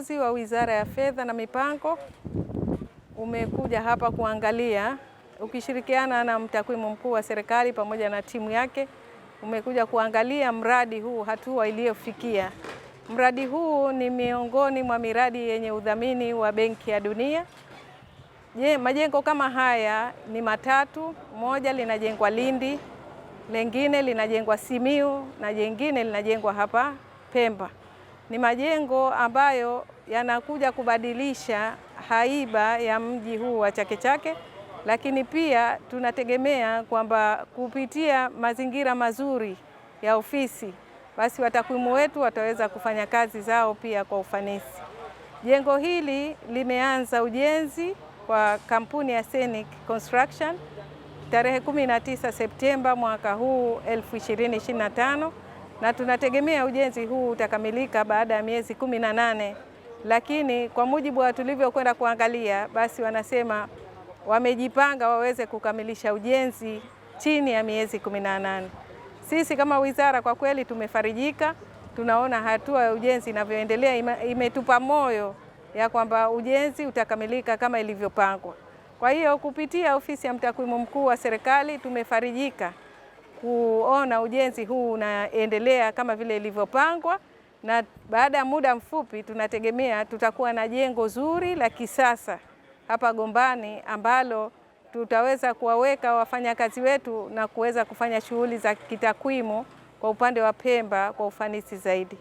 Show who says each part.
Speaker 1: uongozi wa Wizara ya Fedha na Mipango umekuja hapa kuangalia, ukishirikiana na mtakwimu mkuu wa serikali pamoja na timu yake, umekuja kuangalia mradi huu, hatua iliyofikia. Mradi huu ni miongoni mwa miradi yenye udhamini wa Benki ya Dunia. Majengo kama haya ni matatu, moja linajengwa Lindi, lengine linajengwa Simiyu na jengine linajengwa hapa Pemba. Ni majengo ambayo yanakuja kubadilisha haiba ya mji huu wa Chake Chake, lakini pia tunategemea kwamba kupitia mazingira mazuri ya ofisi, basi watakwimu wetu wataweza kufanya kazi zao pia kwa ufanisi. Jengo hili limeanza ujenzi kwa kampuni ya Scenic Construction tarehe 19 Septemba mwaka huu 2025, na tunategemea ujenzi huu utakamilika baada ya miezi 18, lakini kwa mujibu wa tulivyokwenda kuangalia, basi wanasema wamejipanga waweze kukamilisha ujenzi chini ya miezi 18. Sisi kama wizara kwa kweli tumefarijika, tunaona hatua ya ujenzi inavyoendelea imetupa moyo ya kwamba ujenzi utakamilika kama ilivyopangwa. Kwa hiyo kupitia ofisi ya mtakwimu mkuu wa serikali tumefarijika kuona ujenzi huu unaendelea kama vile ilivyopangwa, na baada ya muda mfupi tunategemea tutakuwa na jengo zuri la kisasa hapa Gombani ambalo tutaweza kuwaweka wafanyakazi wetu na kuweza kufanya shughuli za kitakwimu kwa upande wa Pemba kwa ufanisi zaidi.